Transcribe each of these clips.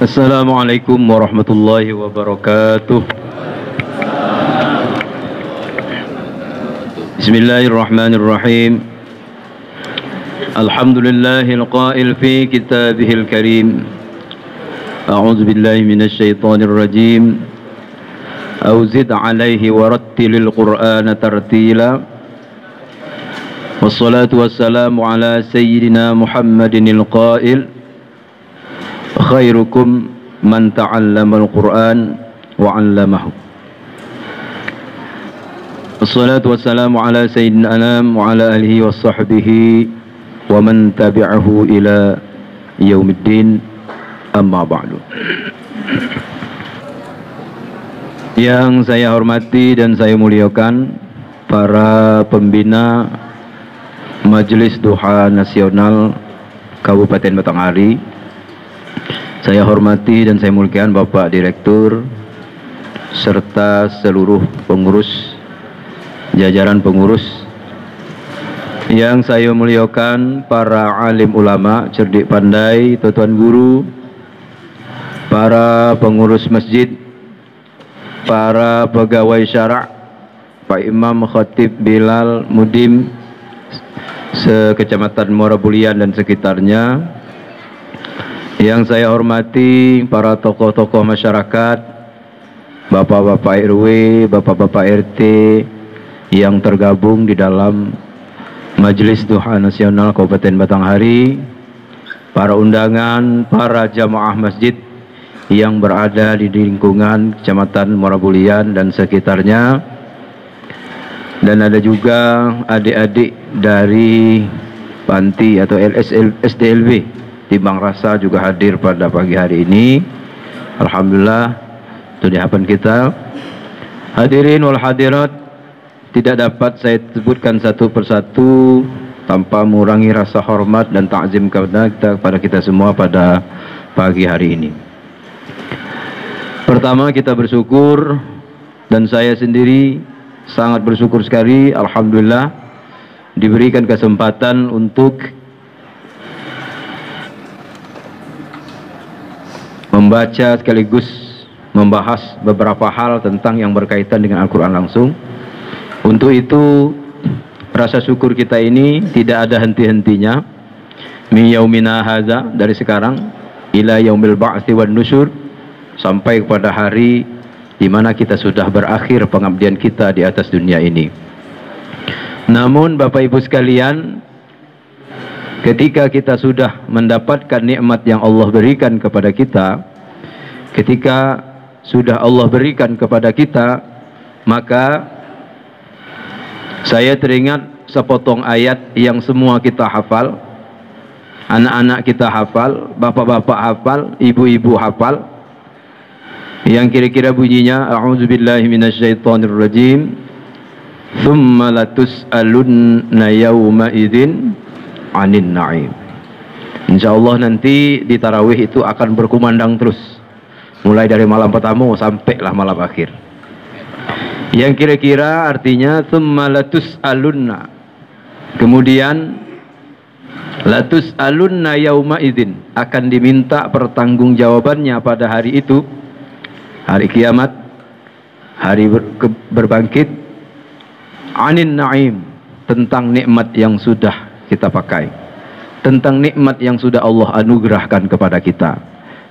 Assalamualaikum warahmatullahi wabarakatuh. Bismillahirrahmanirrahim. Alhamdulillahil qail fi kitabihil karim. A'udzu billahi minasy syaithanir rajim. Auzid 'alaihi warattilil qur'ana tartila. Wassalatu wassalamu ala sayyidina Muhammadinil qail khairukum man ta'allamal Qur'an wa 'allamahu. Wassalatu wassalamu ala sayyidina anam wa ala alihi wa sahbihi wa man tabi'ahu ila yaumiddin, amma ba'du. Yang saya hormati dan saya muliakan para pembina Majelis Duha Nasional Kabupaten Batanghari. Saya hormati dan saya muliakan Bapak Direktur serta seluruh pengurus, jajaran pengurus. Yang saya muliakan para alim ulama, cerdik pandai, tuan guru, para pengurus masjid, para pegawai syarak, Pak Imam, Khatib, Bilal, Mudim, sekecamatan Muara Bulian dan sekitarnya. Yang saya hormati para tokoh-tokoh masyarakat, bapak-bapak RW, bapak-bapak RT yang tergabung di dalam Majelis Duha Nasional Kabupaten Batanghari, para undangan, para jamaah masjid yang berada di lingkungan Kecamatan Muara Bulian dan sekitarnya, dan ada juga adik-adik dari panti atau SDLB Timbang Rasa juga hadir pada pagi hari ini. Alhamdulillah, itu di hadapan kita. Hadirin wal hadirat, tidak dapat saya sebutkan satu persatu tanpa mengurangi rasa hormat dan takzim kepada kita semua pada pagi hari ini. Pertama, kita bersyukur, dan saya sendiri sangat bersyukur sekali, alhamdulillah, diberikan kesempatan untuk membaca sekaligus membahas beberapa hal tentang yang berkaitan dengan Al-Quran langsung. Untuk itu, rasa syukur kita ini tidak ada henti-hentinya. Min yaumina hadza, dari sekarang, ila yaumil ba'tsi wan nusyur, sampai kepada hari di mana kita sudah berakhir pengabdian kita di atas dunia ini. Namun Bapak Ibu sekalian, ketika kita sudah mendapatkan nikmat yang Allah berikan kepada kita, ketika sudah Allah berikan kepada kita, maka saya teringat sepotong ayat yang semua kita hafal, anak-anak kita hafal, bapak-bapak hafal, ibu-ibu hafal, yang kira-kira bunyinya, a'udzubillahi minasyaitonirrajim, tsumma latus'alunna yawma idzin 'anin na'im. Insyaallah nanti di tarawih itu akan berkumandang terus, mulai dari malam pertama sampailah malam akhir. Yang kira-kira artinya tsumma latus'alunna, kemudian latus'alunna yauma idzin, akan diminta pertanggungjawabannya pada hari itu, hari kiamat, hari berbangkit, 'anin na'im, tentang nikmat yang sudah kita pakai, tentang nikmat yang sudah Allah anugerahkan kepada kita.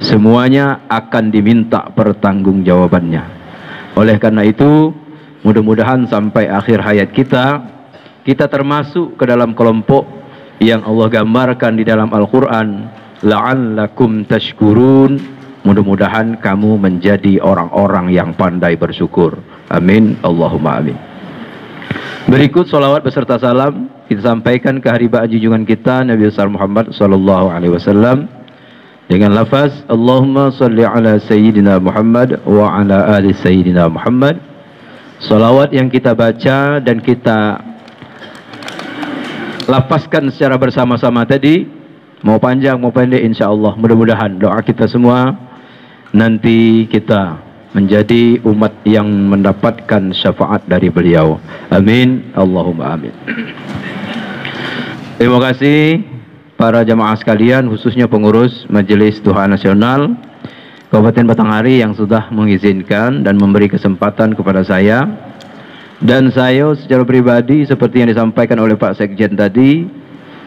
Semuanya akan diminta pertanggungjawabannya. Oleh karena itu, mudah-mudahan sampai akhir hayat kita, kita termasuk ke dalam kelompok yang Allah gambarkan di dalam Al-Quran, la'allakum tashkurun. Mudah-mudahan kamu menjadi orang-orang yang pandai bersyukur. Amin, Allahumma amin. Berikut salawat beserta salam kita sampaikan ke haribaan junjungan kita Nabi besar Muhammad sallallahu alaihi wasallam dengan lafaz Allahumma salli ala sayyidina Muhammad wa ala ali sayyidina Muhammad. Salawat yang kita baca dan kita lapaskan secara bersama-sama tadi, mau panjang mau pendek, insyaallah mudah-mudahan doa kita semua nanti kita menjadi umat yang mendapatkan syafaat dari beliau. Amin, Allahumma amin. Terima kasih para jamaah sekalian, khususnya pengurus Majelis Duha Nasional Kabupaten Batanghari yang sudah mengizinkan dan memberi kesempatan kepada saya. Dan saya secara pribadi seperti yang disampaikan oleh Pak Sekjen tadi,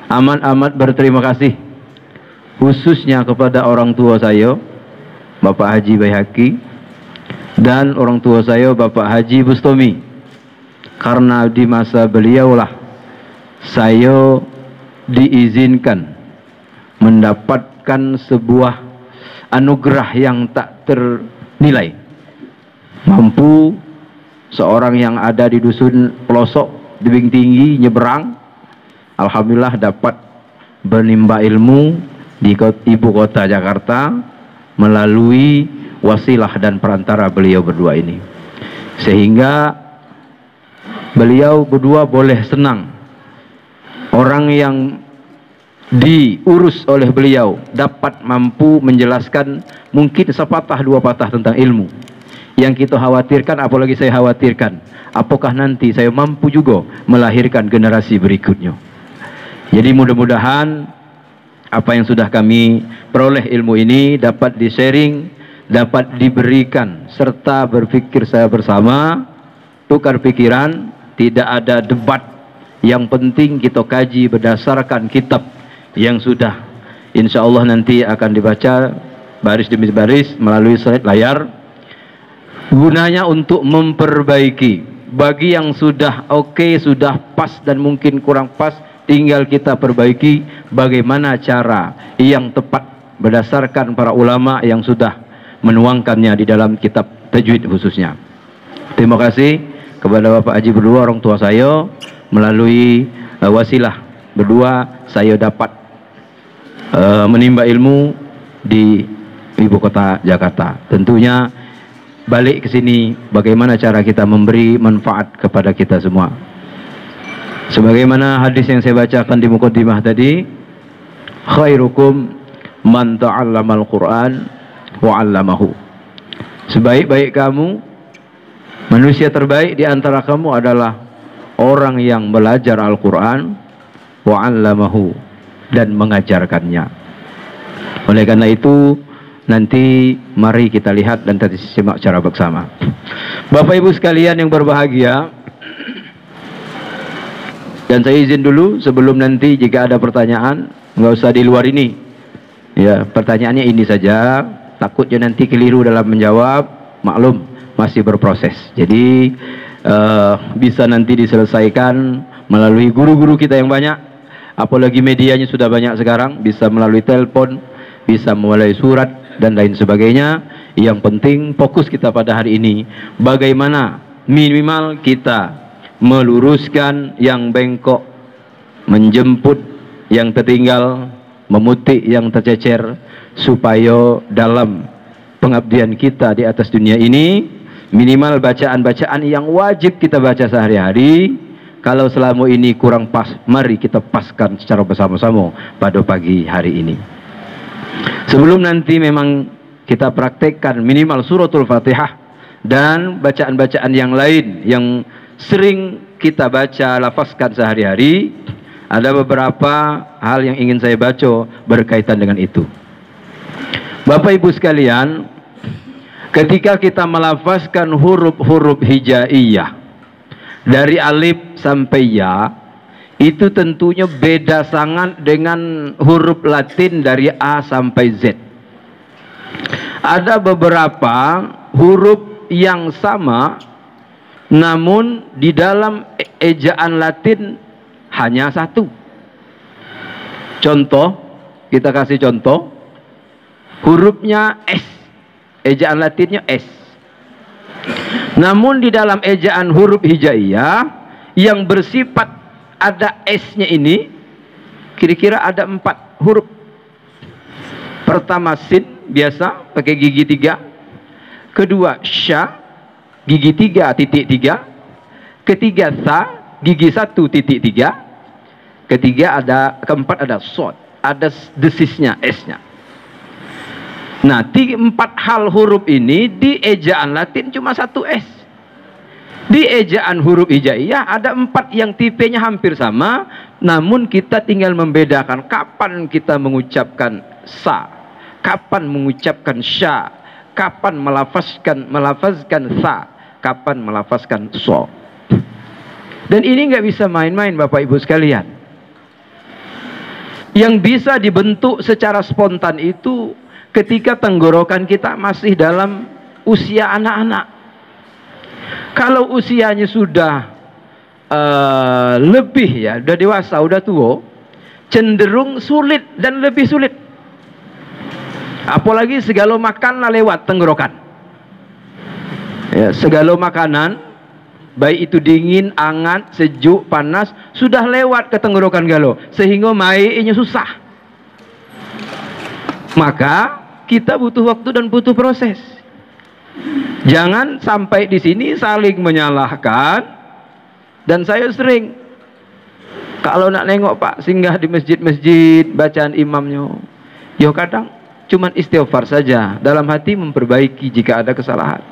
amat berterima kasih khususnya kepada orang tua saya, Bapak Haji Baihaqi, dan orang tua saya, Bapak Haji Bustomi, karena di masa beliaulah saya diizinkan mendapatkan sebuah anugerah yang tak ternilai. Mampu seorang yang ada di dusun pelosok tebing tinggi nyeberang, alhamdulillah dapat menimba ilmu di ibu kota Jakarta melalui wasilah dan perantara beliau berdua ini, sehingga beliau berdua boleh senang orang yang diurus oleh beliau dapat mampu menjelaskan mungkin sepatah dua patah tentang ilmu. Yang kita khawatirkan, apalagi saya khawatirkan, apakah nanti saya mampu juga melahirkan generasi berikutnya. Jadi mudah-mudahan apa yang sudah kami peroleh ilmu ini dapat di-sharing, dapat diberikan, serta berpikir saya bersama, tukar pikiran, tidak ada debat. Yang penting kita kaji berdasarkan kitab yang sudah insya Allah nanti akan dibaca baris demi baris melalui slide layar. Gunanya untuk memperbaiki. Bagi yang sudah oke, sudah pas dan mungkin kurang pas, tinggal kita perbaiki bagaimana cara yang tepat berdasarkan para ulama yang sudah menuangkannya di dalam kitab tajwid khususnya. Terima kasih kepada Bapak Haji berdua, orang tua saya. Melalui wasilah berdua saya dapat menimba ilmu di ibu kota Jakarta. Tentunya balik ke sini bagaimana cara kita memberi manfaat kepada kita semua. Sebagaimana hadis yang saya bacakan di muqaddimah tadi, khairukum man ta'allamal Qur'an wa 'allamahu. Sebaik-baik kamu, manusia terbaik di antara kamu adalah orang yang belajar Al-Quran wa 'allamahu dan mengajarkannya. Oleh karena itu nanti mari kita lihat dan tadi simak secara bersama. Bapak Ibu sekalian yang berbahagia, dan saya izin dulu sebelum nanti jika ada pertanyaan, nggak usah di luar ini ya, pertanyaannya ini saja, takutnya nanti keliru dalam menjawab, maklum masih berproses. Jadi bisa nanti diselesaikan melalui guru-guru kita yang banyak, apalagi medianya sudah banyak sekarang, bisa melalui telepon, bisa melalui surat dan lain sebagainya. Yang penting fokus kita pada hari ini bagaimana minimal kita meluruskan yang bengkok, menjemput yang tertinggal, memutik yang tercecer, supaya dalam pengabdian kita di atas dunia ini minimal bacaan-bacaan yang wajib kita baca sehari-hari. Kalau selama ini kurang pas, mari kita paskan secara bersama-sama pada pagi hari ini. Sebelum nanti memang kita praktekkan minimal suratul Fatihah dan bacaan-bacaan yang lain yang sering kita baca, lafazkan sehari-hari, ada beberapa hal yang ingin saya baca berkaitan dengan itu. Bapak Ibu sekalian, ketika kita melafazkan huruf-huruf hijaiyah dari alif sampai ya, itu tentunya beda sangat dengan huruf Latin dari A sampai Z. Ada beberapa huruf yang sama, namun di dalam ejaan Latin hanya satu. Contoh, kita kasih contoh, hurufnya S. Ejaan Latinnya S. Namun di dalam ejaan huruf hijaiyah yang bersifat ada S-nya ini, kira-kira ada 4 huruf. Pertama sin, biasa pakai gigi 3. Kedua sya, gigi 3.3. Ketiga sa, gigi 1.3. Keempat ada sod, ada desisnya, S-nya. Nah, 4 hal huruf ini di ejaan Latin cuma 1 S. Di ejaan huruf hijaiyah ada 4 yang tipenya hampir sama, Namun kita tinggal membedakan kapan kita mengucapkan sa, kapan mengucapkan sya, kapan melafazkan sa, kapan melafazkan so. Dan ini nggak bisa main-main Bapak Ibu sekalian. Yang bisa dibentuk secara spontan itu ketika tenggorokan kita masih dalam usia anak-anak. Kalau usianya sudah lebih ya, udah dewasa, udah tua, cenderung sulit dan lebih sulit. Apalagi segala makanan lewat tenggorokan. Ya, segala makanan, baik itu dingin, hangat, sejuk, panas, sudah lewat ke tenggorokan galo, sehingga mainya susah. Maka kita butuh waktu dan butuh proses. Jangan sampai di sini saling menyalahkan. Dan saya sering kalau nak nengok Pak singgah di masjid-masjid bacaan imamnya, yo kadang cuman istighfar saja, dalam hati memperbaiki jika ada kesalahan.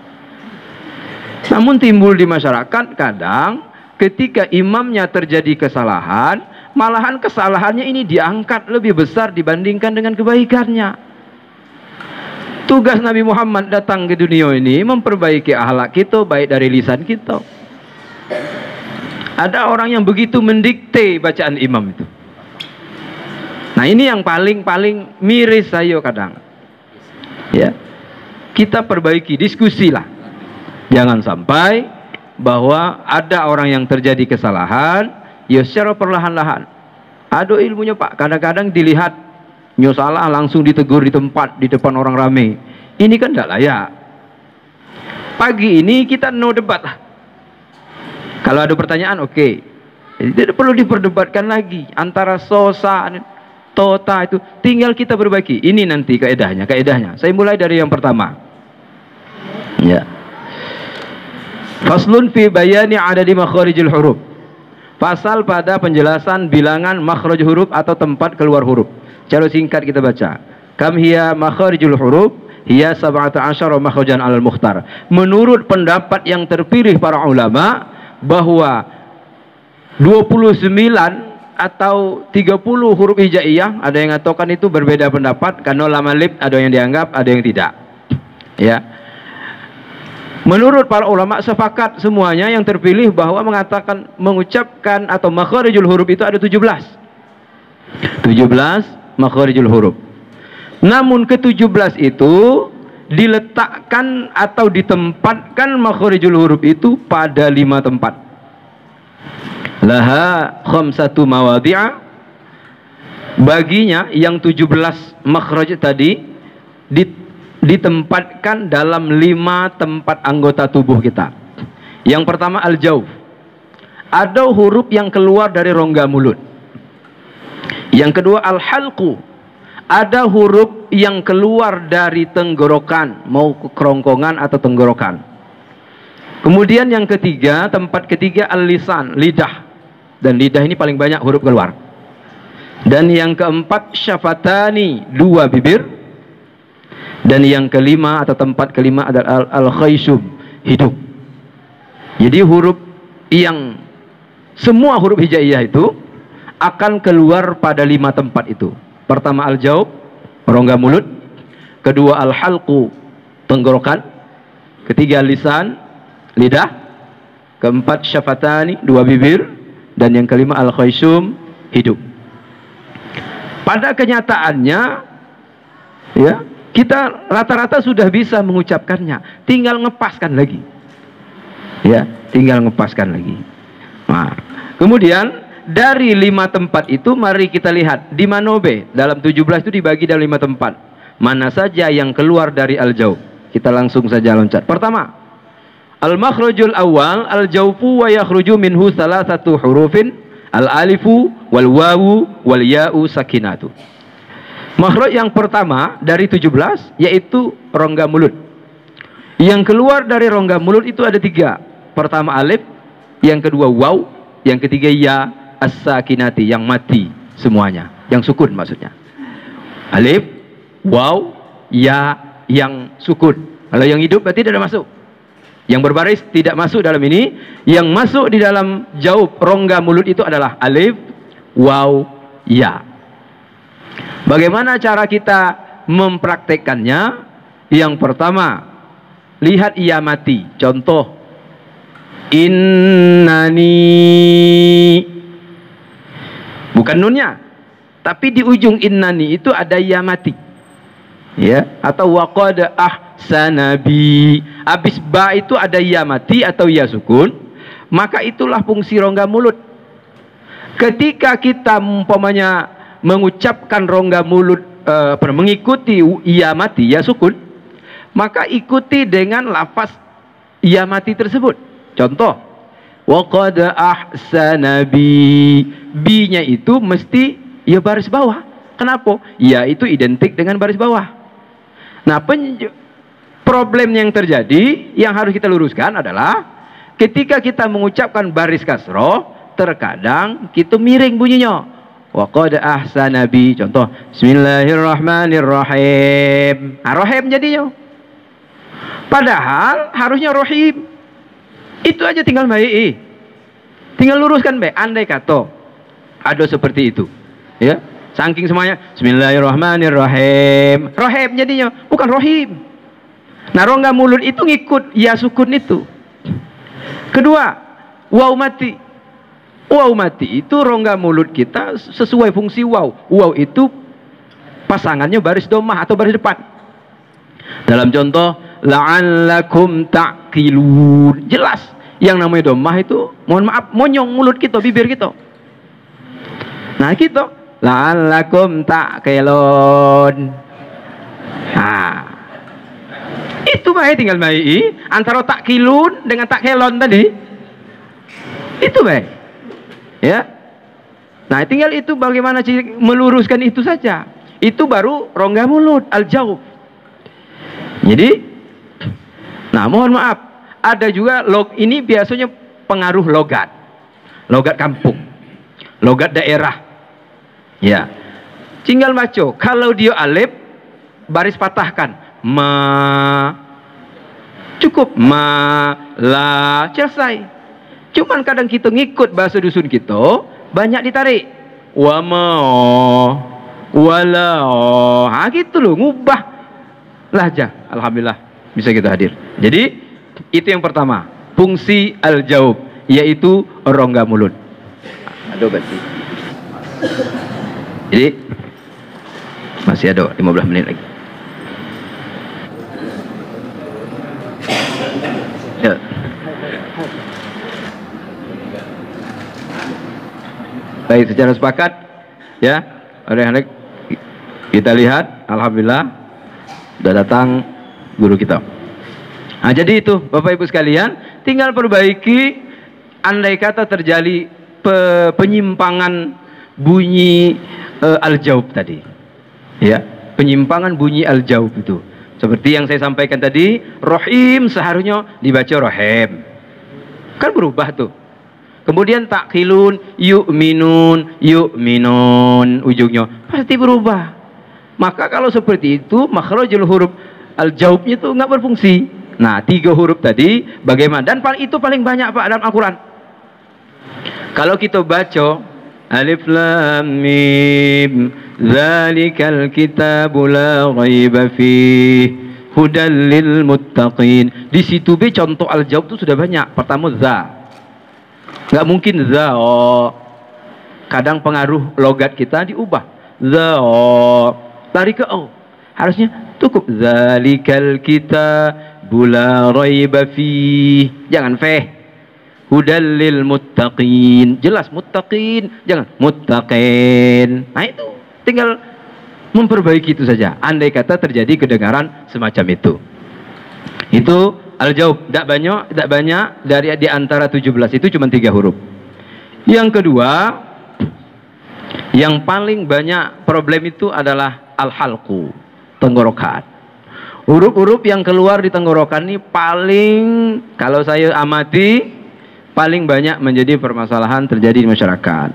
Namun timbul di masyarakat kadang ketika imamnya terjadi kesalahan, malahan kesalahannya ini diangkat lebih besar dibandingkan dengan kebaikannya. Tugas Nabi Muhammad datang ke dunia ini memperbaiki akhlak kita, baik dari lisan kita. Ada orang yang begitu mendikte bacaan imam itu. Nah ini yang paling miris saya kadang. Ya, kita perbaiki, diskusilah. Jangan sampai bahwa ada orang yang terjadi kesalahan, ya secara perlahan-lahan. Ada ilmunya Pak. Kadang-kadang dilihat nyo salah langsung ditegur di tempat, di depan orang ramai. Ini kan tidak layak. Pagi ini kita no debat lah. Kalau ada pertanyaan, oke. Tidak perlu diperdebatkan lagi antara sosa, tota itu. Tinggal kita perbaiki. Ini nanti kaedahnya. Saya mulai dari yang pertama. Ya. Faslun fi bayani adadi makharijil huruf. Pasal pada penjelasan bilangan makhraj huruf atau tempat keluar huruf. Cara singkat kita baca. Kam hiya makharijul huruf? Hiya 17 makhrajan alal mukhtar. Menurut pendapat yang terpilih para ulama, bahwa 29 atau 30 huruf hijaiyah, ada yang mengatakan itu berbeda pendapat, karena lama lip ada yang dianggap, ada yang tidak. Ya. Menurut para ulama sepakat semuanya yang terpilih bahwa mengatakan mengucapkan atau makharijul huruf itu ada 17 makharijul huruf. Namun ke-17 itu diletakkan atau ditempatkan makharijul huruf itu pada 5 tempat. Laha khamsatu mawadhi'a. Baginya yang 17 makhraj tadi ditempatkan dalam 5 tempat anggota tubuh kita. Yang pertama al-jawf. Ada huruf yang keluar dari rongga mulut. Yang kedua al-halqu. Ada huruf yang keluar dari tenggorokan, mau ke kerongkongan atau tenggorokan. Kemudian yang ketiga, tempat ketiga al-lisan, lidah. Dan lidah ini paling banyak huruf keluar. Dan yang keempat syafatani, 2 bibir. Dan yang kelima atau tempat kelima adalah al-khayshum, hidung. Jadi huruf yang semua huruf hijaiyah itu akan keluar pada 5 tempat itu. Pertama al-jawf, rongga mulut. Kedua al-halqu, tenggorokan. Ketiga lisan, lidah. Keempat syafatani, 2 bibir. Dan yang kelima al-khayshum, hidung. Pada kenyataannya, ya, kita rata-rata sudah bisa mengucapkannya, tinggal ngepaskan lagi. Ya, tinggal ngepaskan lagi. Nah, kemudian dari 5 tempat itu mari kita lihat di manobe dalam 17 itu dibagi dalam 5 tempat. Mana saja yang keluar dari al-jawf. Kita langsung saja loncat. Pertama, al-makhrajul awal al-jawfu wa yakhruju minhu salasatu hurufin al-alifu wal wawu wal ya'u sakinatu. Makhraj yang pertama dari 17 yaitu rongga mulut. Yang keluar dari rongga mulut itu ada 3. Pertama alif, yang kedua waw, yang ketiga ya, as-sakinati, yang mati semuanya, yang sukun maksudnya. Alif, waw, ya, yang sukun. Kalau yang hidup berarti tidak masuk. Yang berbaris tidak masuk dalam ini. Yang masuk di dalam jawf rongga mulut itu adalah alif, waw, ya. Bagaimana cara kita mempraktekkannya? Yang pertama, lihat iya mati. Contoh, innani, bukan nunnya, tapi di ujung innani itu ada iya mati, ya, atau waqad ahsanabi. Habis ba itu ada iya mati atau iya sukun, maka itulah fungsi rongga mulut. Ketika kita umpamanya mengucapkan rongga mulut, mengikuti iya mati, iya sukun, maka ikuti dengan lafaz iya mati tersebut. Contoh, waqad ahsanabi, bi-nya itu mesti ya baris bawah. Kenapa? Ya itu identik dengan baris bawah. Nah, problem yang terjadi yang harus kita luruskan adalah ketika kita mengucapkan baris kasroh, terkadang kita miring bunyinya. Waqad ahsanabi. Contoh, bismillahirrahmanirrahim. Rahim jadinya. Padahal harusnya rohim. Itu aja tinggal baik. Tinggal luruskan baik. Andai kata ada seperti itu, ya. Saking semuanya bismillahirrahmanirrahim. Rohim jadinya, bukan rohim. Nah, rongga mulut itu ngikut ya sukun itu. Kedua, waw mati. Waw mati itu rongga mulut kita sesuai fungsi waw. Waw itu pasangannya baris domah atau baris depan. Dalam contoh, la'allakum ta'qilun. Jelas, yang namanya domah itu, mohon maaf, monyong mulut kita, bibir kita. Nah, kita la'allakum ta'qilun. Nah, itu baik, tinggal baik antara ta'qilun dengan ta'qilun tadi. Itu baik, ya. Nah, tinggal itu bagaimana meluruskan itu saja. Itu baru rongga mulut, al-jawf. Jadi, nah, mohon maaf, ada juga ini biasanya pengaruh logat kampung, logat daerah, ya. Tinggal baca, kalau dia alif baris patahkan, cukup, la, selesai. Cuman kadang kita ngikut bahasa dusun kita, banyak ditarik, wala, gitu loh, ngubah lahjah. Alhamdulillah bisa kita hadir. Jadi itu yang pertama, fungsi al-jaub, yaitu rongga mulut. Aduh, berarti. Jadi masih ada 15 menit lagi. Ya. Baik, secara sepakat, ya. Adik-adik, kita lihat, alhamdulillah sudah datang guru kita. Nah, jadi itu Bapak Ibu sekalian, tinggal perbaiki andai kata terjadi penyimpangan bunyi al-jaub tadi, ya, penyimpangan bunyi al-jaub itu seperti yang saya sampaikan tadi. Rohim seharusnya dibaca rohem, kan berubah tuh. Kemudian takhilun, yu'minun, yu'minun, ujungnya pasti berubah. Maka kalau seperti itu, makhrajul huruf al-jaubnya itu nggak berfungsi. Nah, 3 huruf tadi bagaimana? Dan itu paling banyak Pak dalam Al-Quran. Kalau kita baca alif lam mim, dzalikal kitabu la ghaiba fihi hudal lil muttaqin. Di situ B contoh al-jaub itu sudah banyak. Pertama za. Nggak mungkin za. Kadang pengaruh logat kita diubah. Za. Tarik ke o, harusnya cukup zalikal kitabu la raiba fi, jangan fe. Hudal lil muttaqin, jelas muttaqin, jangan muttaqin. Nah, itu tinggal memperbaiki itu saja. Andai kata terjadi kedengaran semacam itu. Itu al-jaub, tidak banyak dari di antara 17 itu cuma 3 huruf. Yang kedua, yang paling banyak problem itu adalah al-halqu, tenggorokan. Huruf-huruf yang keluar di tenggorokan ini paling, kalau saya amati, paling banyak menjadi permasalahan terjadi di masyarakat.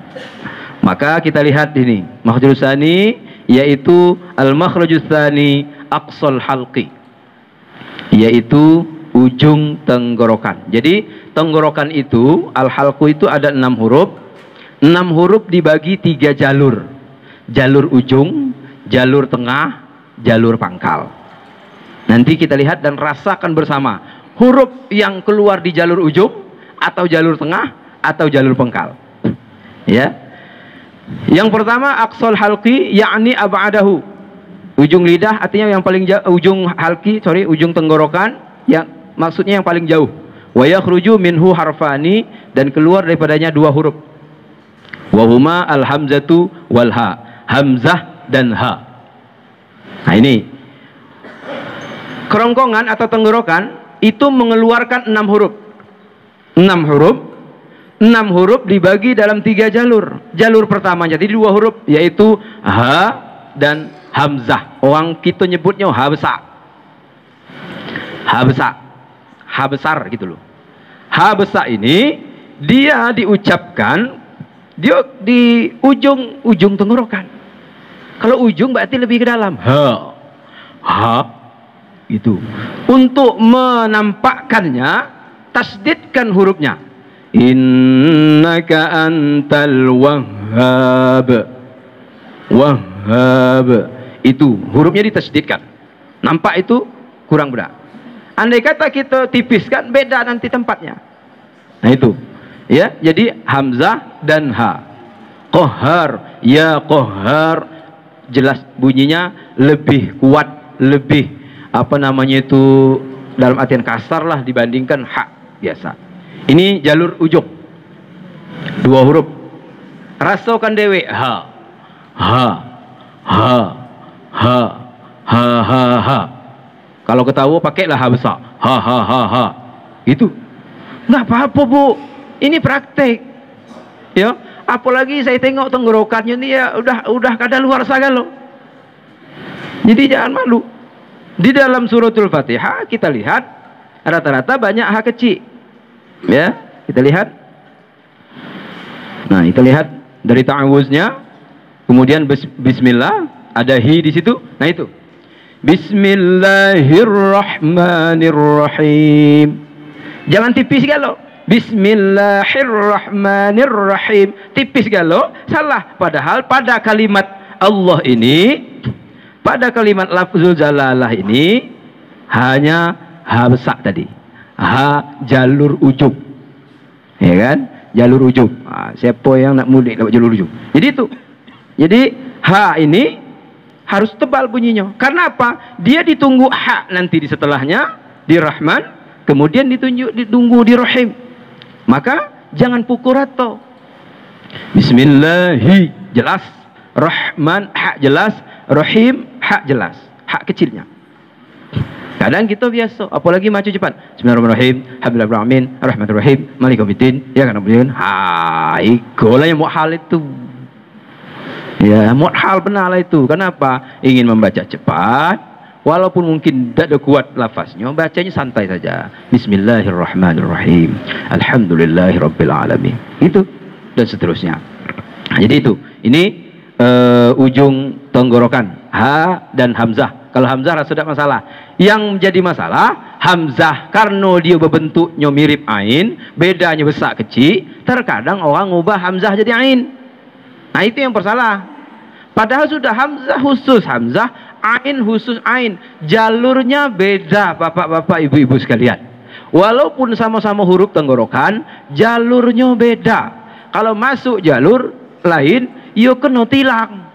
Maka kita lihat ini, makhrajus tsani, yaitu al-makhrajus tsani aqsal halqi, yaitu ujung tenggorokan. Jadi tenggorokan itu, al-halqu itu ada 6 huruf. 6 huruf dibagi 3 jalur. Jalur ujung, jalur tengah, jalur pangkal. Nanti kita lihat dan rasakan bersama huruf yang keluar di jalur ujung atau jalur tengah atau jalur pangkal. Ya. Yang pertama aqsal halqi yakni ab'adahu. Ujung lidah artinya yang paling jauh, ujung halqi, ujung tenggorokan yang maksudnya yang paling jauh. Wa yakhruju minhu harfani, dan keluar daripadanya 2 huruf. Wa huma al-hamzatu wal ha. Hamzah dan ha. Nah ini kerongkongan atau tenggorokan itu mengeluarkan 6 huruf. 6 huruf. 6 huruf dibagi dalam 3 jalur. Jalur pertamanya jadi 2 huruf, yaitu ha dan hamzah. Orang kita nyebutnya ha besar. Ha besar. Ha besar gitu loh. Ha besar ini dia diucapkan dia di ujung tenggorokan. Kalau ujung berarti lebih ke dalam. Ha. Ha. Itu. Untuk menampakkannya, tasdidkan hurufnya. Innaka antal wahhab. Wahhab. Itu hurufnya ditasdidkan. Nampak itu kurang berat. Andai kata kita tipiskan, beda nanti tempatnya. Nah itu. Ya, jadi hamzah dan ha. Qahhar, ya qahhar, jelas bunyinya lebih kuat, lebih apa namanya itu dalam artian kasar lah dibandingkan ha biasa. Ini jalur ujung 2 huruf. Rasakan dewe ha ha ha ha ha ha ha. Kalau ketawa pakailah ha besar, ha ha ha ha. Itu nggak apa-apa bu, ini praktek ya. Apalagi saya tengok tenggorokannya ini ya udah kadaluarsa loh. Jadi jangan malu. Di dalam suratul Fatihah kita lihat rata-rata banyak ha kecil. Ya, kita lihat. Nah, kita lihat dari ta'awuznya. Kemudian bismillah, ada hi di situ. Nah itu. Bismillahirrahmanirrahim. Jangan tipis galau. Bismillahirrahmanirrahim. Tipis galau, salah. Padahal pada kalimat Allah ini, pada kalimat lafzul jalalah ini hanya ha besar tadi. Ha jalur ujung. Ya kan? Jalur ujung. Siapa yang nak mudik lewat jalur ujung? Jadi itu. Jadi ha ini harus tebal bunyinya. Karena apa? Dia ditunggu ha nanti di setelahnya di Rahman, kemudian ditunggu di Rahim. Maka jangan pukul rata. Bismillahi jelas, Rahman ha jelas, Rahim ha jelas, ha kecilnya. Kadang kita biasa, apalagi maju cepat. Bismillahirrahmanirrahim, Alhamdulillahirrahmanirrahim, Ar-Rahmanirrahim, Maliki yaumiddin, ya kan kemudian. Ikolah yang muhal itu. Ya, muhal benar lah itu. Kenapa? Ingin membaca cepat, walaupun mungkin tidak ada kuat lafaznya, bacanya santai saja. Bismillahirrahmanirrahim, Alhamdulillahirabbil alamin. Itu dan seterusnya. Jadi itu. Ini ujung tenggorokan ha dan hamzah. Kalau hamzah sudah masalah. Yang menjadi masalah hamzah karena dia berbentuknya mirip ain, bedanya besar kecil. Terkadang orang ubah hamzah jadi ain. Nah itu yang bersalah. Padahal sudah hamzah khusus hamzah, ain khusus ain. Jalurnya beda bapak-bapak ibu-ibu sekalian. Walaupun sama-sama huruf tenggorokan, jalurnya beda. Kalau masuk jalur lain, yo kena tilang.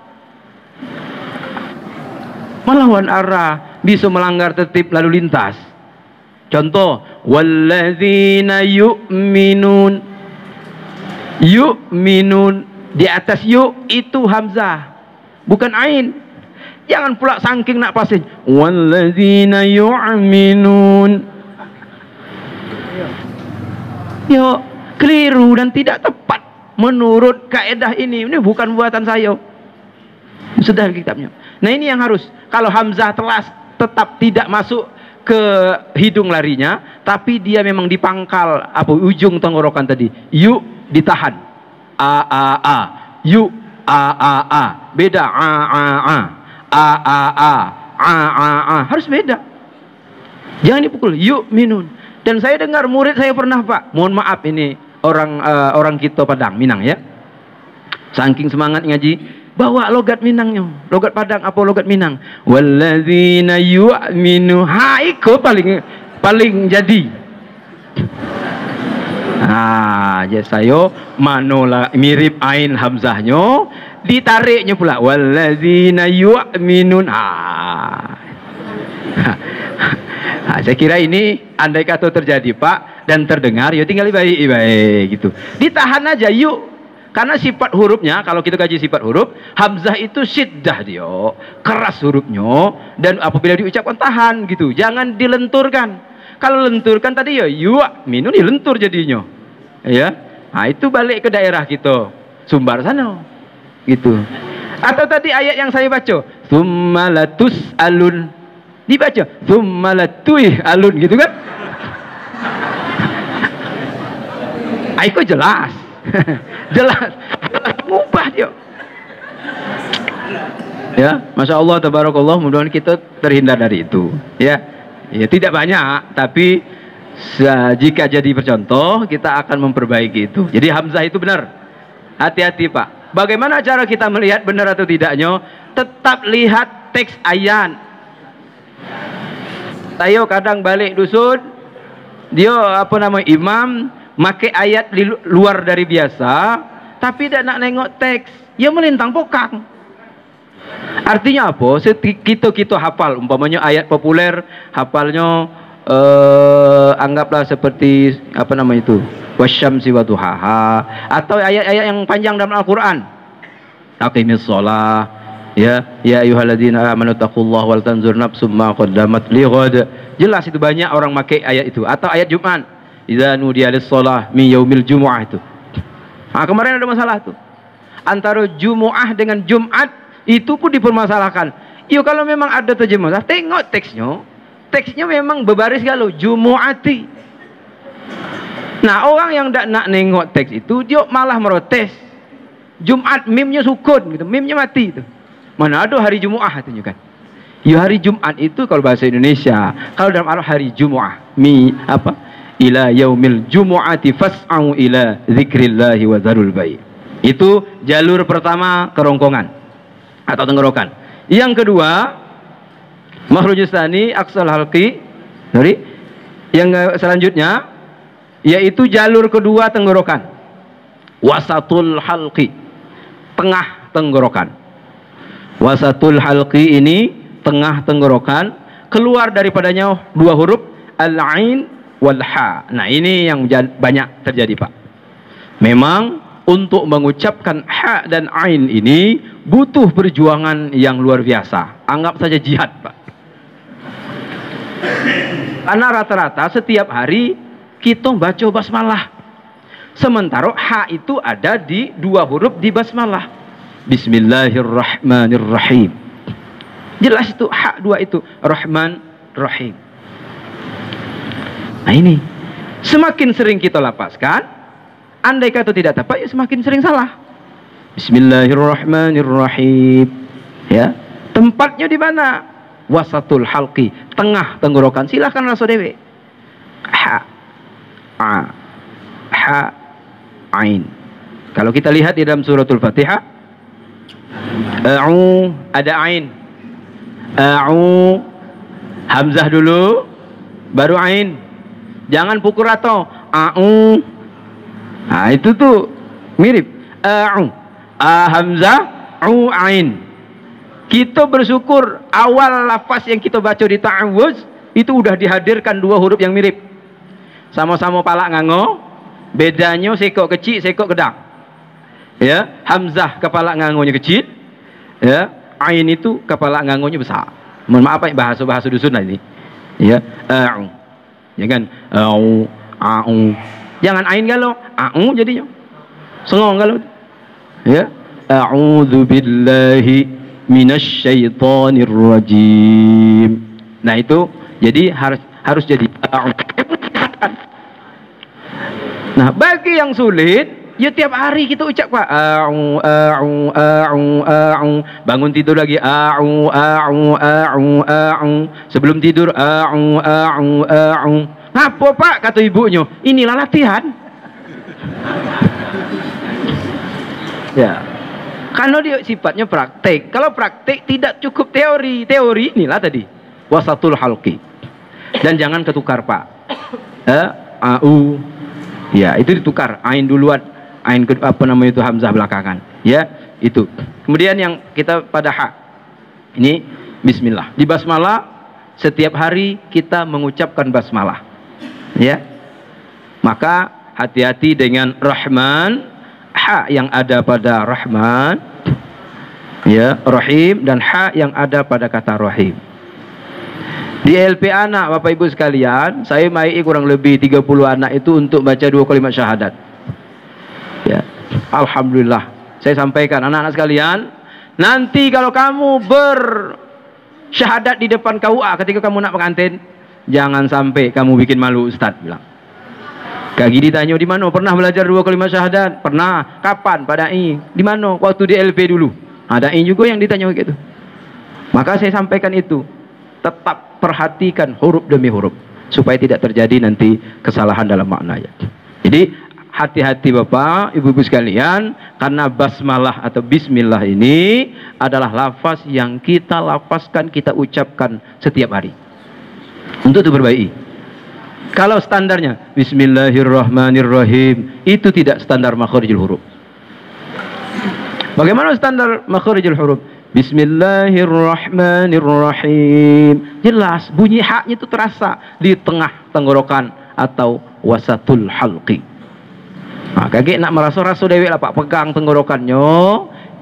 Melawan arah, bisa melanggar tertib lalu lintas. Contoh, walladzina yu'minun. Yu'minun, di atas yu itu hamzah, bukan ain. Jangan pula saking nak pasin walladzina yu'minun. Yo, keliru dan tidak tepat menurut kaedah ini. Ini bukan buatan saya. Sudah kitabnya. Nah ini yang harus. Kalau hamzah telas tetap tidak masuk ke hidung larinya, tapi dia memang dipangkal apa ujung tenggorokan tadi. Yu ditahan. A. Yu a. Beda a. Harus beda. Jangan dipukul. Yu minun. Dan saya dengar murid saya pernah, Pak. Mohon maaf ini orang kita Padang, Minang ya. Saking semangat ngaji, bawa logat Minangnya, logat Padang apa logat Minang. Walladzina yu'minu, iku paling jadi. Jadi saya manola mirip ain hamzahnya, ditariknya pula walladzina yu'minun. Saya kira ini andai kata terjadi Pak dan terdengar, ya tinggal baik gitu. Ditahan aja yuk. Karena sifat hurufnya, kalau kita kaji sifat huruf, hamzah itu syiddah dia, keras hurufnya, dan apabila diucapkan tahan gitu, jangan dilenturkan. Kalau lenturkan tadi ya yu'minun, lentur jadinya. Ya. Nah, itu balik ke daerah kita, Sumbar sana. Gitu. Atau tadi ayat yang saya baca, tsumma alun. Dibaca tsumma alun gitu kan? Itu jelas. jelas mubah dia. Ya, Masya Allah, tabarakallah, mudah-mudahan kita terhindar dari itu. Ya, tidak banyak, tapi jika jadi bercontoh, kita akan memperbaiki itu. Jadi hamzah itu benar. Hati-hati Pak. Bagaimana cara kita melihat benar atau tidaknya? Tetap lihat teks ayat. Saya kadang balik dusun, dia imam make ayat luar dari biasa, tapi tidak nak nengok teks, ya melintang pokang. Artinya apa? Kita hafal, umpamanya ayat populer, hafalnya anggaplah seperti wasyamsi wa duhaha, atau ayat-ayat yang panjang dalam Al-Quran. Aqimis shalah, ya ayyuhalladzina amanu taqullaha wal tanzur nafsum ma qaddamat lighad. Jelas itu banyak orang pakai ayat itu, atau ayat Jumat. Idza nudiya lis-shalah min yaumil jumu'ah itu. Kemarin ada masalah tuh. Antara Jumu'ah dengan Jumat itu pun dipermasalahkan. Kalau memang ada terjemah, tengok teksnya. Teksnya memang berbaris galau, Jumu'ati. Nah, orang yang tidak nak nengok teks itu, dia malah merotes. Jumat mimnya sukun gitu, mimnya mati itu. Mana ada hari Jumu'ah itu kan? Hari Jumat itu kalau bahasa Indonesia, kalau dalam Arab hari Jumu'ah, ila yaumil jumu'ati fas'au ila zikrillahi wa dzarul bai'. Itu jalur pertama, kerongkongan atau tenggorokan. Yang kedua, makhrujus tsani aqsal halqi. Yang selanjutnya yaitu jalur kedua tenggorokan. Wasatul halqi, tengah tenggorokan. Wasatul halqi ini tengah tenggorokan, keluar daripadanya dua huruf al-ain wal ha. Nah, ini yang banyak terjadi Pak. Memang untuk mengucapkan ha dan ain ini butuh perjuangan yang luar biasa. Anggap saja jihad Pak. Karena rata-rata setiap hari kita baca basmalah. Sementara ha itu ada di dua huruf di basmalah. Bismillahirrahmanirrahim. Jelas itu ha dua itu, Rahman Rahim. Nah, ini semakin sering kita lapaskan, andai kata tidak tepat, ya semakin sering salah. Bismillahirrahmanirrahim. Ya, tempatnya di mana? Wasatul halqi, tengah tenggorokan. Silahkan rasa dewe. Ha, ain. Kalau kita lihat di dalam suratul Fatihah, ada ain. Hamzah dulu, baru ain. Jangan pukul rata. Nah, itu tuh mirip. Hamzah, ain. Kita bersyukur awal lafaz yang kita baca di ta'awuz itu udah dihadirkan dua huruf yang mirip. Sama-sama palak ngango, bedanya sekok kecil, sekok gedang. Ya, Hamzah kepala ngangonya kecil, ya, ain itu kepala ngangonya besar. Mohon maaf Pak, bahasa dusun ini. Ya, jangan jangan ain galau, jadinya sengong galau. Ya, a'udzu billahi minasyaitonir rajim. Nah, itu jadi harus jadi Nah, bagi yang sulit, ya tiap hari kita ucap Pak. Bangun tidur lagi sebelum tidur Apa Pak, kata ibunya? Inilah latihan. Ya, Karena dia sifatnya praktek. Kalau praktek tidak cukup teori. Teori inilah tadi wasatul halqi. Dan jangan ketukar Pak. Au. Ya, itu ditukar. Ain duluan, ain apa namanya itu hamzah belakangan. Ya, itu. Kemudian yang kita pada ha. Ini bismillah. Di basmalah setiap hari kita mengucapkan basmalah. Ya. Maka hati-hati dengan Rahman, ha yang ada pada Rahman, ya, Rahim, dan ha yang ada pada kata Rahim. Di LP anak Bapak Ibu sekalian, saya mai kurang lebih 30 anak itu untuk baca 2 kalimat syahadat. Ya, alhamdulillah. Saya sampaikan anak-anak sekalian, nanti kalau kamu bersyahadat di depan KUA ketika kamu nak pengantin, jangan sampai kamu bikin malu Ustaz, bilang. Kaki ditanya di mana? Pernah belajar 2 kalimat syahadat? Pernah. Kapan? Pada I. Di mana? Waktu di LP dulu. Ada I juga yang ditanya gitu. Maka saya sampaikan itu. Tetap perhatikan huruf demi huruf supaya tidak terjadi nanti kesalahan dalam maknanya. Jadi hati-hati Bapak, Ibu-ibu sekalian, karena basmalah atau bismillah ini adalah lafaz yang kita lafazkan, kita ucapkan setiap hari. Untuk diperbaiki. Kalau standarnya bismillahirrahmanirrahim, itu tidak standar makharijul huruf. Bagaimana standar makharijul huruf? Bismillahirrahmanirrahim. Jelas bunyi haknya itu terasa di tengah tenggorokan atau wasatul halqi. Nah, kakek nak merasa-rasa dewek lah Pak, pegang tenggorokannya,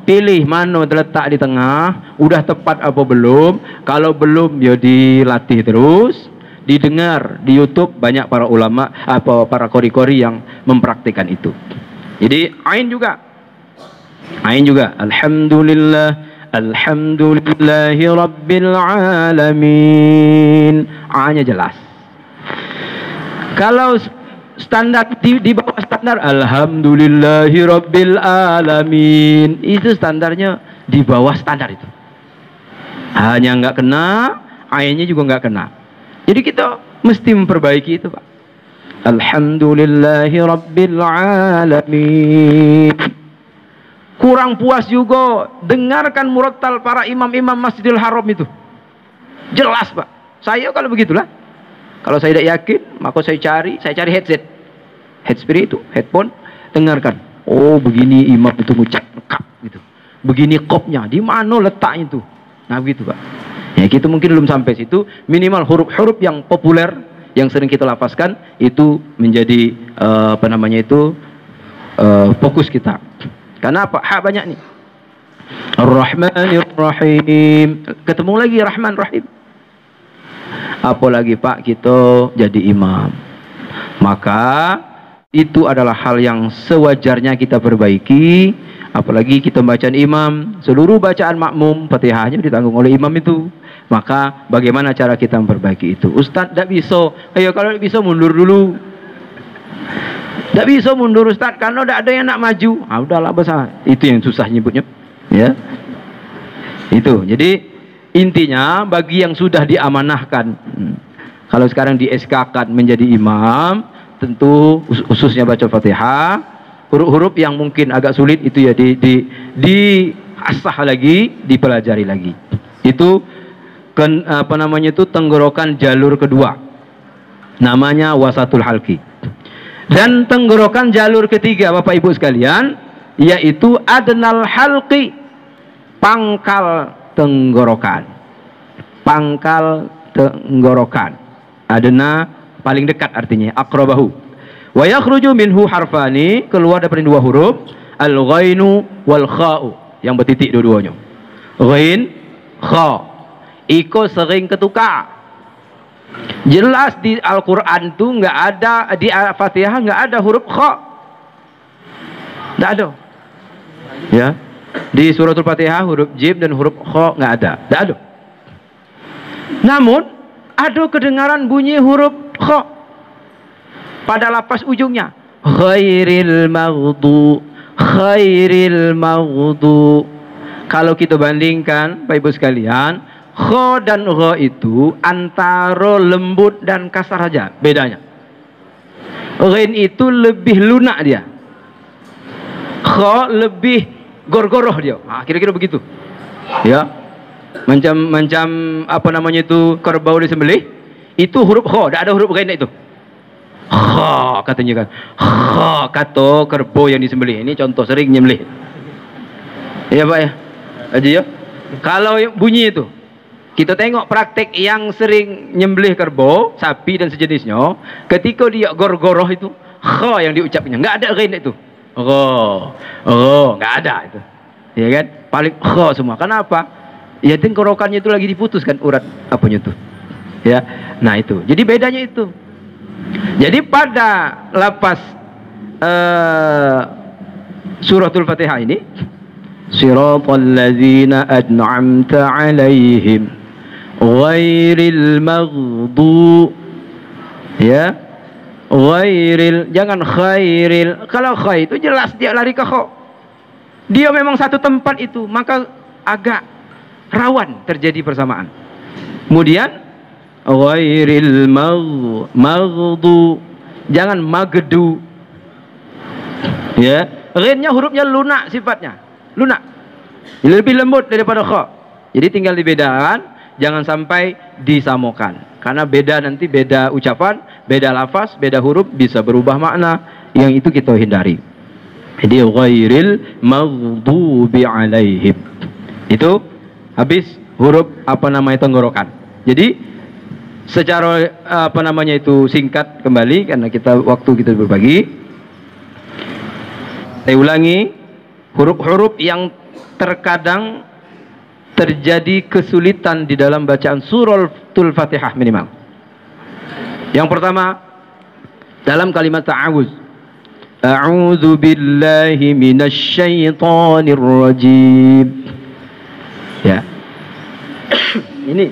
pilih mana terletak di tengah, udah tepat apa belum. Kalau belum ya dilatih terus, didengar di YouTube, banyak para ulama apa para kori-kori yang mempraktikkan itu. Jadi ain juga alhamdulillah, alhamdulillahi rabbil alamin. A-nya jelas. Kalau standar di bawah standar alhamdulillahi rabbil alamin, itu standarnya di bawah standar itu. Hanya nggak kena, A-nya juga nggak kena. Jadi kita mesti memperbaiki itu Pak. Alhamdulillahi rabbil alamin. Kurang puas juga, dengarkan murattal para imam-imam Masjidil Haram itu. Jelas Pak. Saya kalau begitulah. Kalau saya tidak yakin, maka saya cari headset. Headset itu, headphone, dengarkan. Oh, begini imam itu ngucap lengkap gitu. Begini kopnya, di mana letaknya itu. Nah, begitu Pak. Ya, kita mungkin belum sampai situ. Minimal huruf-huruf yang populer yang sering kita lafazkan itu menjadi fokus kita. Karena apa? Hak banyak nih. Ar-Rahmanir-Rahim. Ketemu lagi Rahman Rahim. Apalagi Pak kita jadi imam. Maka itu adalah hal yang sewajarnya kita perbaiki. Apalagi kita bacaan imam, seluruh bacaan makmum Fatihahnya ditanggung oleh imam itu. Maka bagaimana cara kita memperbaiki itu? Ustadz tidak bisa. Ayo kalau bisa mundur dulu. Tidak bisa mundur Ustaz, karena tidak ada yang nak maju. Ah, udahlah besar. Itu yang susah nyebutnya. Ya. Itu. Jadi intinya bagi yang sudah diamanahkan, kalau sekarang di SK-kan menjadi imam, tentu khususnya baca Fatihah, huruf-huruf yang mungkin agak sulit itu ya diasah lagi, dipelajari lagi. Itu tenggorokan jalur kedua. Namanya wasatul halqi. Dan tenggorokan jalur ketiga Bapak Ibu sekalian, yaitu adnal halqi, pangkal tenggorokan. Pangkal tenggorokan. Adna paling dekat artinya, aqrabahu. Wa yakhruju minhu harfani, keluar dari 2 huruf, al-ghainu wal kha'u, yang bertitik dua-duanya. Ghain, kha. Iko sering ketukar. Jelas di Al-Quran itu nggak ada, di Al-Fatihah nggak ada huruf kha, nggak ada. Ya, di suratul Fatihah huruf jim dan huruf kha nggak ada. Namun ada kedengaran bunyi huruf kha pada lapas ujungnya. Khairil maghdu. Kalau kita bandingkan, Bapak Ibu sekalian, kha dan gha itu antara lembut dan kasar saja bedanya. Ghain itu lebih lunak dia. Kha lebih Gor-goroh dia. Kira-kira begitu. Ya. Macam apa namanya itu, kerbau disembelih, itu huruf kha, tidak ada huruf ghain itu. Kha katanya kan. Kha kata kerbau yang disembelih. Ini contoh sering nyembelih. Iya Pak ya. Aja ya. Kalau bunyi itu, kita tengok praktek yang sering nyembelih kerbau, sapi dan sejenisnya, ketika dia gor-goroh itu, kha yang diucapnya, nggak ada ghain itu. Nggak ada itu. Ya kan? Paling kha semua. Kenapa? Ya tenggorokannya itu lagi diputus kan, urat apanya itu. Ya. Nah itu. Jadi bedanya itu. Jadi pada lapas suratul Fatihah ini, siratal ladzina an'amta 'alaihim ghairil maghdu, ya, ghairil, jangan khairil. Kalau khair itu jelas dia lari ke kha. Dia memang satu tempat itu, maka agak rawan terjadi persamaan. Kemudian ghairil maghdu, jangan magdu. Ya, ghainnya hurufnya lunak sifatnya. Lunak. Lebih lembut daripada kha. Jadi tinggal dibedakan, jangan sampai disamakan. Karena beda, nanti beda ucapan, beda lafaz, beda huruf, bisa berubah makna. Yang itu kita hindari. Jadi ghairil maghdubi alaihim. Itu habis huruf apa namanya tenggorokan. Jadi secara apa namanya itu singkat kembali, karena waktu kita berbagi. Saya ulangi huruf-huruf yang terkadang terjadi kesulitan di dalam bacaan suratul Fatihah minimal. Yang pertama, dalam kalimat ta'awuz, a'udzu billahi minasyaitonir rajim. Ya. Ini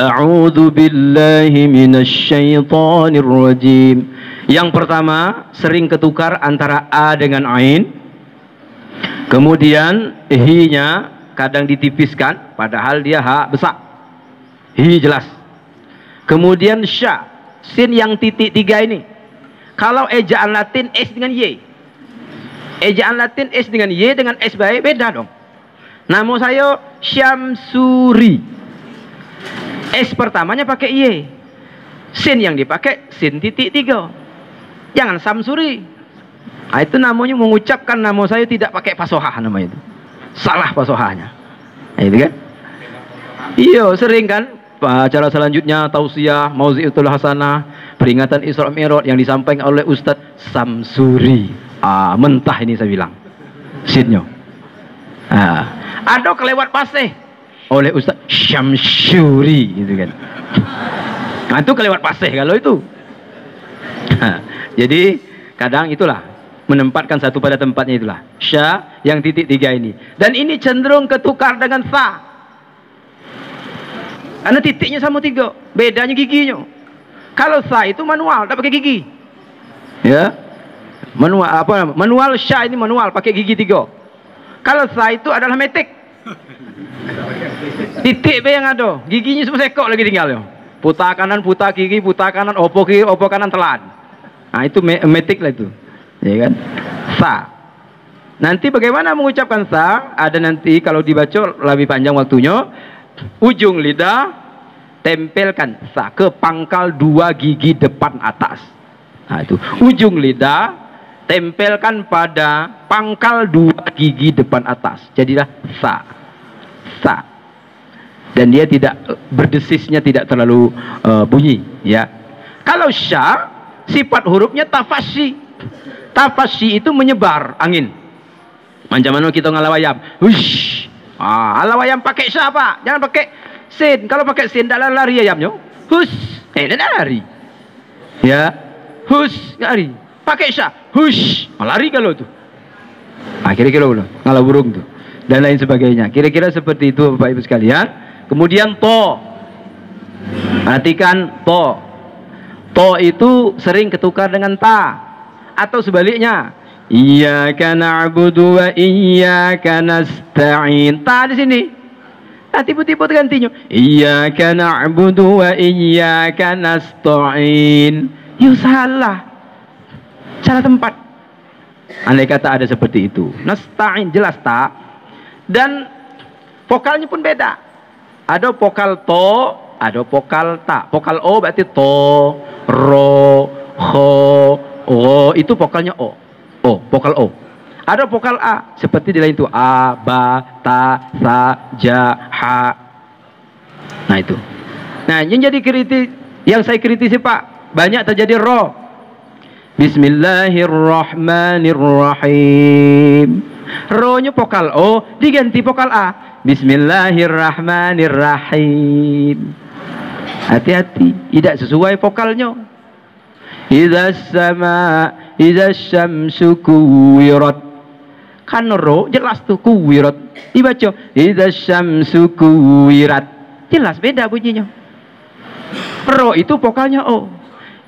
a'udzu billahi minasyaitonir rajim. Yang pertama sering ketukar antara a dengan ain. Kemudian hi-nya kadang ditipiskan padahal dia ha besar. Hi jelas. Kemudian sya, sin yang titik 3 ini. Kalau ejaan Latin s dengan y. Ejaan Latin s dengan y dengan s baik beda dong. Nama saya Syamsuri. S pertamanya pakai y. Sin yang dipakai sin titik 3. Jangan Samsuri. Nah, itu namanya mengucapkan nama saya tidak pakai fasohah namanya itu. Salah fasohahnya. Nah, itu kan? Iya, sering kan? Acara selanjutnya tausiah, mauzi'atul hasanah, peringatan Isra Mi'raj yang disampaikan oleh Ustadz Samsuri. Mentah ini saya bilang. Sinnya. Ada kelewat pasih oleh Ustadz Syamsuri gitu kan. Nah, itu kelewat pasih kalau itu. Jadi kadang itulah menempatkan satu pada tempatnya, itulah sya yang titik 3 ini. Dan ini cenderung ketukar dengan sa, karena titiknya sama 3, bedanya giginya. Kalau sa itu manual, tak pakai gigi, ya, manual sya ini manual pakai gigi 3. Kalau sa itu adalah metik, titik B yang ada, giginya semua sekok lagi tinggal. Putar kanan, putar kiri, putar kanan, opo kiri, opo kanan, telan. Nah itu metik lah itu, ya kan? Sa. Nanti bagaimana mengucapkan sa? Ada nanti kalau dibaca lebih panjang waktunya. Ujung lidah tempelkan sa ke pangkal 2 gigi depan atas. Nah itu ujung lidah tempelkan pada pangkal 2 gigi depan atas. Jadilah sa. Sa. Dan dia tidak berdesisnya tidak terlalu bunyi, ya. Kalau sya, sifat hurufnya tafasyi. Tafasyi itu menyebar angin. Macam mana kita ngalawayam? Hush. Alawayam pakai siapa? Jangan pakai sin. Kalau pakai sin dalam lari ayamnya. Hush. Tidak lari. Ya. Hush. Lari. Pakai sya. Hush. Lari kalau itu. Kira-kira ngalah burung tuh. Dan lain sebagainya. Kira-kira seperti itu Bapak Ibu sekalian. Kemudian to. Perhatikan to. To itu sering ketukar dengan ta, atau sebaliknya. Iyyaka na'budu wa iyyaka nasta'in. Ta di sini. Nah, tiba-tiba gantinya. Iyyaka na'budu wa iyyaka nasta'in. Yuk salah. Salah tempat. Andai kata ada seperti itu. Nasta'in jelas ta. Dan vokalnya pun beda. Ada vokal to, ada vokal ta. Vokal o berarti to, ro, ho, o, itu vokalnya o. O, vokal o. Ada vokal a, seperti di lain itu a, ba, ta, sa, ja, ha. Nah itu. Nah, yang saya kritisi Pak, banyak terjadi ro. Bismillahirrahmanirrahim. Ro-nya vokal o diganti vokal a. Bismillahirrahmanirrahim. Hati-hati, tidak sesuai vokalnya. Idza syamsu kuwirat. Kan ro jelas tuh kuwirat. Dibaca idza syamsu kuwirat. Jelas beda bunyinya. Ro itu vokalnya o.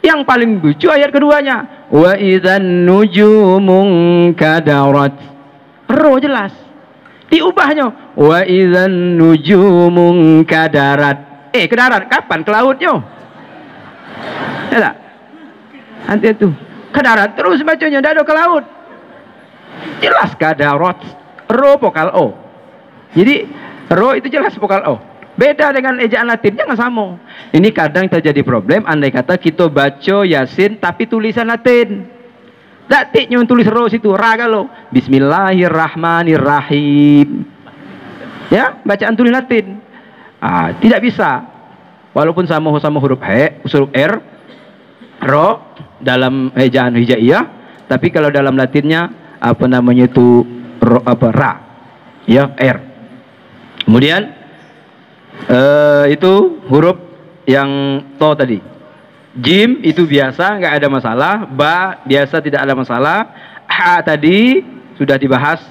Yang paling lucu ayat keduanya. Wa idzan nujumun kadarat. Ro jelas. Diubahnya wa idzan nujumun kadarat. Ke darat kapan? Ke lautnya. Ya tak? Nanti itu ke darat terus bacanya, tidak ada ke laut. Jelas kadarat. Ro vokal o. Jadi ro itu jelas vokal o. Beda dengan ejaan Latin, jangan sama. Ini kadang terjadi problem andai kata kita baca Yasin tapi tulisan Latin. Datiknya tulis ro situ, raga lo. Bismillahirrahmanirrahim. Ya, bacaan tulis Latin. Tidak bisa. Walaupun sama huruf huruf R, ro dalam ejaan hijaiyah, tapi kalau dalam Latinnya apa namanya itu ro, ra. Ya, R. Kemudian itu huruf yang to tadi. Jim itu biasa, nggak ada masalah. Ba biasa, tidak ada masalah. Ha tadi sudah dibahas.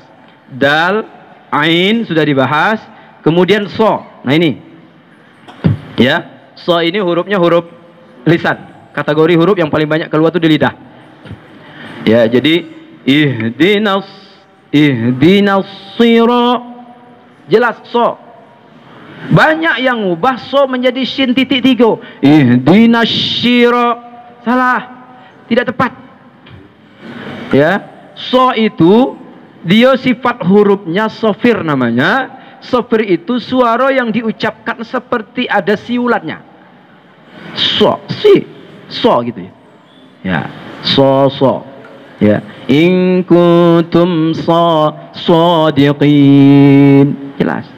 Dal, ain sudah dibahas. Kemudian so. Nah ini, ya, so ini hurufnya huruf lisan. Kategori huruf yang paling banyak keluar tuh di lidah. Ya, jadi ihdinas sira. Jelas so. Banyak yang ubah so menjadi shin titik 3. Ihdinas syira. Salah. Tidak tepat. Ya. So itu dia sifat hurufnya sofir namanya. Sofir itu suara yang diucapkan seperti ada siulannya. So, so gitu ya. Ya. So. Ya. In kuntum sadiqin. Jelas.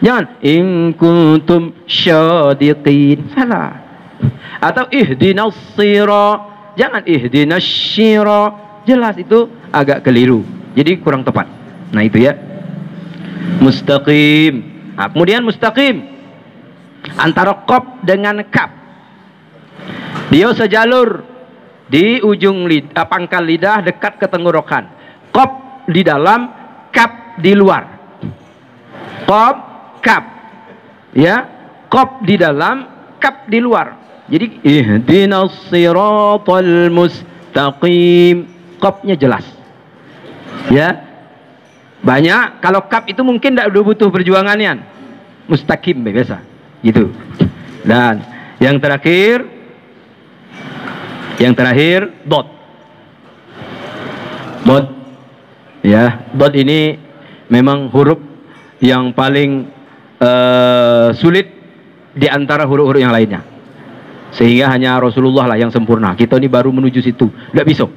Jangan in kuntum syadiqin. Salah. Atau ihdinas sira. Jangan ihdinas syira. Jelas itu agak keliru. Jadi kurang tepat. Nah itu ya. Mustaqim. Nah, kemudian mustaqim antara qaf dengan kaf. Dia sejalur di ujung pangkal lidah dekat ke tenggorokan. Qaf di dalam, kaf di luar. Qaf, kaf. Ya, qaf di dalam, kaf di luar. Jadi ihdinas siratal mustaqim. Qafnya jelas. Ya. Banyak kalau kaf itu mungkin tidak butuh perjuangannya. Mustaqim biasa. Gitu. Dan yang terakhir dot. Dot. Ya, dot ini memang huruf yang paling sulit di antara huruf-huruf yang lainnya. Sehingga hanya Rasulullah lah yang sempurna. Kita ini baru menuju situ. Tidak bisa.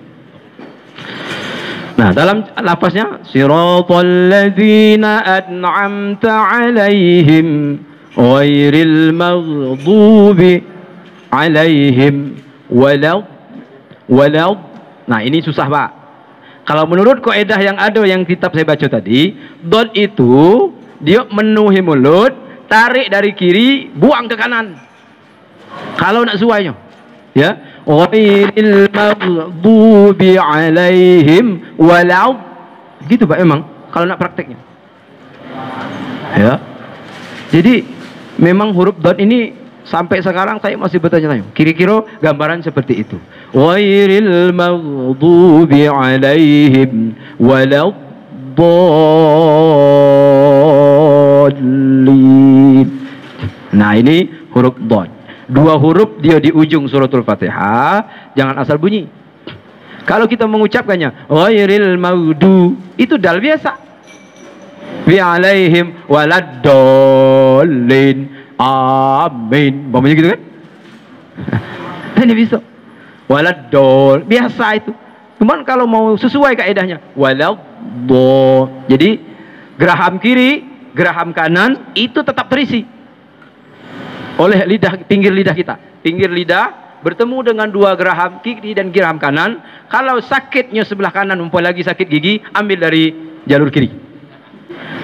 Nah, dalam lafaznya siratal ladzina an'amta 'alaihim ghairil maghdubi 'alaihim walad. Nah, ini susah, Pak. Kalau menurut kaidah yang ada yang kitab saya baca tadi, dot itu dia menuhi mulut, tarik dari kiri, buang ke kanan. Kalau nak suainya, ya, ghairil maghdubi 'alaihim walad. Gitu Pak memang kalau nak prakteknya. Ya. Jadi memang huruf dot ini sampai sekarang saya masih bertanya-tanya. Kira-kira gambaran seperti itu. Ghairil maghdubi 'alaihim walad dallin. Nah, ini huruf dot. Dua huruf dia di ujung suratul Fatihah, jangan asal bunyi. Kalau kita mengucapkannya ghairil maghdu, itu dal biasa. Bi alaihim waladdallin. Amin. Bapaknya gitu kan? Ini bisa. Waladdall, biasa itu. Cuman kalau mau sesuai kaidahnya waladdo. Jadi geraham kiri, geraham kanan itu tetap terisi oleh lidah, pinggir lidah kita. Pinggir lidah bertemu dengan dua geraham kiri dan geraham kanan. Kalau sakitnya sebelah kanan, umpamanya lagi sakit gigi, ambil dari jalur kiri.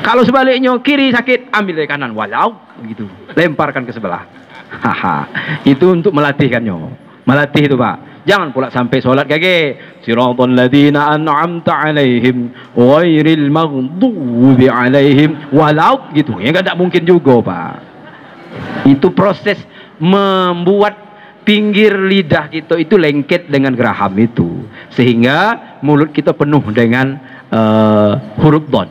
Kalau sebaliknya kiri sakit, ambil dari kanan. Walau begitu, lemparkan ke sebelah. Haha, itu untuk melatihkannya. Melatih itu Pak. Jangan pula sampai sholat kage. Siratal ladzina an'amta alaihim ghairil maghdubi alaihim walau gitu. Ya enggak mungkin juga Pak. Itu proses membuat pinggir lidah kita itu lengket dengan geraham itu, sehingga mulut kita penuh dengan huruf dad.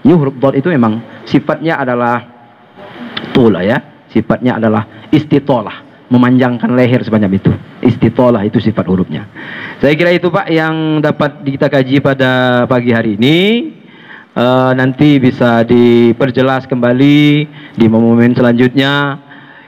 Ini huruf dad itu memang sifatnya adalah tula ya, sifatnya adalah istitolah, memanjangkan leher sebanyak itu. Istitolah itu sifat hurufnya. Saya kira itu Pak yang dapat kita kaji pada pagi hari ini. Nanti bisa diperjelas kembali di momen selanjutnya.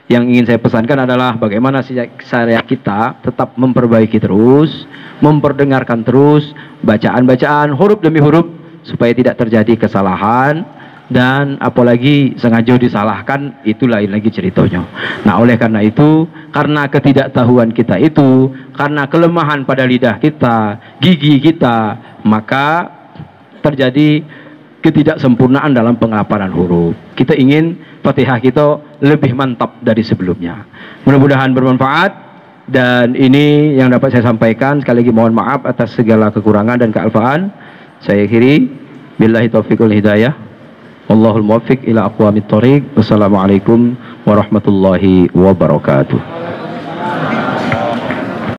Yang ingin saya pesankan adalah bagaimana saya kita tetap memperbaiki terus, memperdengarkan terus bacaan-bacaan huruf demi huruf supaya tidak terjadi kesalahan, dan apalagi sengaja disalahkan itu lain lagi ceritanya. Nah, oleh karena itu, karena ketidaktahuan kita itu, karena kelemahan pada lidah kita, gigi kita, maka terjadi ketidaksempurnaan dalam penghafalan huruf. Kita ingin Fatihah kita lebih mantap dari sebelumnya. Mudah-mudahan bermanfaat, dan ini yang dapat saya sampaikan. Sekali lagi mohon maaf atas segala kekurangan dan kealfaan. Saya akhiri billahi taufiq wal hidayah. Wallahul muwaffiq ila aqwamit thoriq. Wassalamualaikum warahmatullahi wabarakatuh.